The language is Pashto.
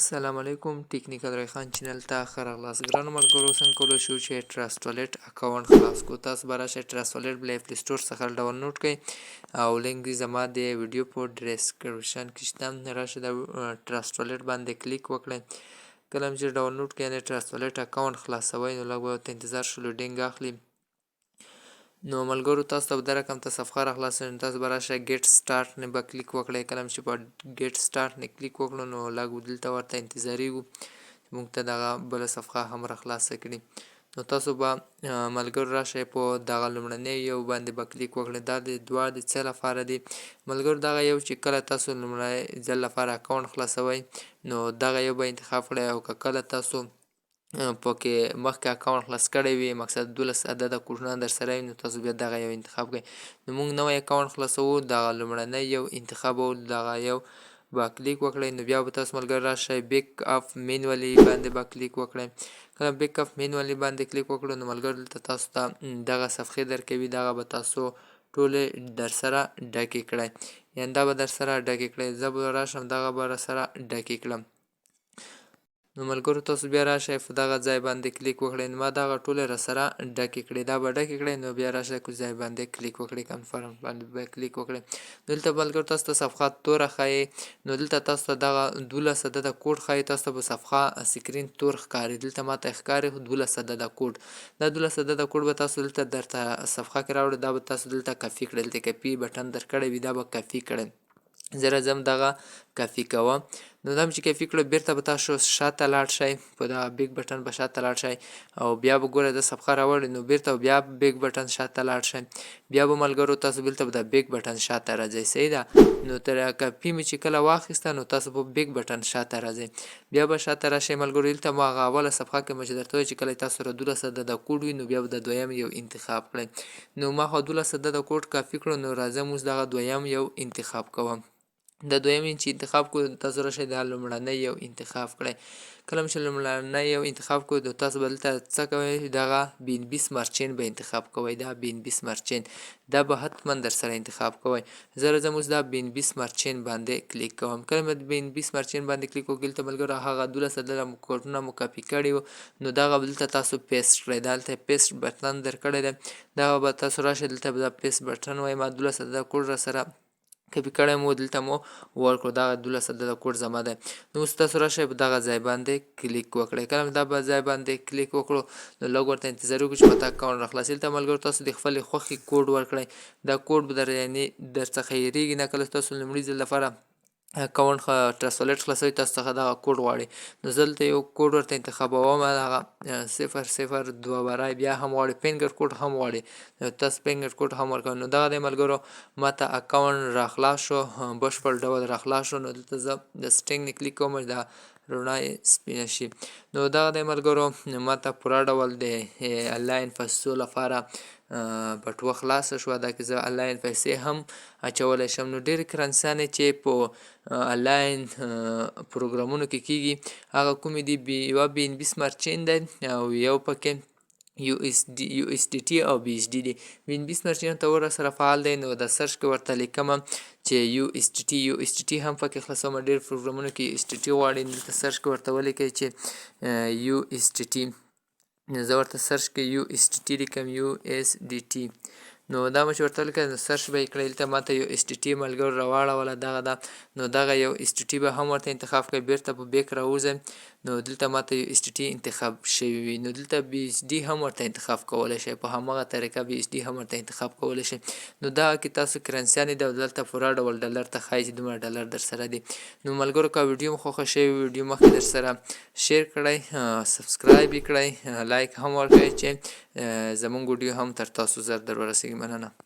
السلام علیکم ټیکنیکل ریحان چینل ته ښه راغلاست ګرانو ملګرو څنګه کولی شو چې ټرسټ والټ اکاونټ خلاص کړو تاسو به راشئ ټرسټ والټ پلی سټور څخه ډاونلوډ کړئ او لینک دې زما د ویډیو په ډسکرپشن کې شته راشئ د ټرسټ والټ باندې کلیک وکړئ کله چې ډاونلوډ کړئ یعنې ټرسټ والټ اکاونټ خلاصوئ نو لږ به ورته انتظار شو لوډینګ اخلي نو ملګرو تاسو ته به دا رقم ته صفحه راخلاصه نو تاسو به راشئ ګیټ سټارټ نه به کلیک وکړئ کله چې په ګیټ سټارټ نه کلیک وکړو نو لږ دلته ورته انتظاریږو موږ ته دغه بله صفحه هم راخلاصه کړي نو تاسو به ملګرو راشئ په دغه لومړنی یو باندې به کلیک وکړئ دا د دوه د څه لپاره دی ملګرو دغه یو چې کله تاسو لومړی ځل لپاره اکاونټ خلاصوئ نو دغه یو به انتخاب کړئ او که کله تاسو پکې مخکې اکاونټ خلاص کړی وي مقصد 12 عدده کوډونه در سره وي نو تاسو بیا دغه یو انتخاب کړئ نو موږ نوی اکاونټ خلاصوو دغه لومړنی یو انتخابوو دغه یو به کلیک وکړئ نو بیا به تاسو ملګري راشئ بیک اپ مینولی باندې به کلیک وکړئ کله بیک اپ مینولی باندې کلیک وکړو نو ملګرو دلته تاسو ته دغه صفحې درکوي دغه به تاسو ټولې در سره ډکې کړئ یعنې دا به در سره ډکې کړئ زه به راشم دغه به را سره ډکې کړم نو ملګرو تاسو بیا راشئ په دغه ځای باندې کلیک وکړئ نو ما دغه ټولې را سره ډکې کړې دا به ډکې کړئ نو بیا راشئ کوم ځای باندې کلیک وکړئ کنفرم باندې به کلیک وکړئ دلته ملګرو تاسو ته صفحه توره ښایي نو دلته تاسو ته دغه 12 عدده کوډ ښایي تاسو ته به صفحه سکرین تور ښکاري دلته ماته ښکاري 12 عدده کوډ دا 12 عدده کوډ به تاسو دلته درته صفحه کې راوړي دا به تاسو دلته کاپي کړئ دلته کاپي بټن درکړی وي دا به کاپي کړئ زه راځم دغه کاپي کوم نو دا چې کاپي کړو بیرته به تاسو شاته لاړ شئ په دغه بیک بټن به شاته لاړ شئ او بیا به ګوره د صفحه راوړئ نو بیرته بیا بیک بټن شاته لاړ شئ بیا به ملګرو تاسو بیرته به د بیک بټن شاته راځئ صحیح ده نو تر کاپي مې چې کله واخیسته نو تاسو به بیک بټن شاته راځئ بیا به شاته راشئ ملګرو دلته مو هغه اوله صفحه کې مې چې درته وایي چې کله تاسو سره 12 عدده کوډ وي نو بیا به د دویم یو انتخاب کړئ نو ما خو 12 عدده کوډ کاپي کړو نو راځم اوس دغه دویم یو انتخاب کوم د دویم چې انتخاب کو تاسو راشئ د لومړنی یو انتخاب کړئ کله چې لومړنی یو انتخاب کو نو تاسو به دلته څه کوئ دغه بینبیس مرچین به انتخاب کوئ دا بینبیس مرچین دا به حتما در سره انتخاب کوئ زه راځم اوس دا بینبیس مرچین باندې کلیک کوم کله مې بینبیس مرچین باندې کلیک وکړ دلته ملګرو هغه 12 عدده کوډونه مو کاپي کړي وو نو دغه به دلته تاسو پیسټ کړئ دلته پیسټ بټن درکړی دی دغه به تاسو راشئ دلته به دا پیسټ بټن وایي ما 12 عدده کوډ را سره کاپي کړی مو دلته مو ورکړو دغه 12 عدده کوډ زما دی نو اوس تاسو راشئ په دغه ځای باندې کلیک وکړئ کله دا به ځای باندې کلیک وکړو نو لږ ورته انتظار وکړو چې ماته اکاونټ راخلاصي دلته ملګرو تاسو د خپلې خوښې کوډ ورکړئ دا کوډ به یعنې در څخه هېرېږي نه کله تاسو لومړي ځل لپاره اکاونټ ټرسټ والټ خلاصوئ تاسو څخه دغه کوډ غواړي نو زه دلته یو کوډ ورته انتخابوم هغه 002 برای بیا هم غواړي فینګر کوډ هم غواړي تاسو فینګر کوډ هم ورکوئ نو دغه دی ملګرو ماته اکاونټ راخلاص شو بشپړ ډول راخلاص شو نو دلته زه د سټینګ نه کلیک کوم دا رڼا یې سپینه شي نو دغه دی ملګرو ماته پوره ډول د انلاین پیسو لپاره بټوه خلاصه شوه دا کې زه انلاین پیسې هم اچولی شم نو ډېرې کرنسیانې چې په انلاین پروګرامونو کې کیږي هغه کومې دي یوه بینبیس مرچین دی او یو پکې یو اس ډي ټي او بي اس ډي دی بینبیس مرچین ته ور سره فعال دی نو د سرچ کې ورته لیکم چې یو اس ډي ټي هم پکې خلاصوم ډېر پروګرامونو کې اس ډي ټي غواړي دلته سرچ کې ورته ولیکئ چې یو اس ډي ټي زه ورته سرچ کې یو اس ډي ټي لیکم یو اس ډي ټي نو دا مې چې ورته ولیکل نو سرچ به یې کړئ دلته ماته یو اس ټي ټي ملګرو راواړوله دغه ده نو دغه یو اس ټي ټي به هم ورته انتخاب کړئ بیرته په بیک راوځئ نو دلته ماته یو اس ټي ټي انتخاب شوي وي نو دلته بي اس ډي هم ورته انتخاب کولی شئ په همغه طریقه بي اس ډي هم ورته انتخاب کولی شئ نو دغه کې تاسو کرنسیانې ده او دلته پوره ډول ډالر ته ښایي چې دومره ډالر در سره دي نو ملګرو که ویډیو مو خوښه شوې ویډیو مخکې در سره شیر کړئ سبسکرایب یې کړئ لایک هم ورکړئ چې زموږ ویډیو هم تر تاسو زر در ورسیږي مننه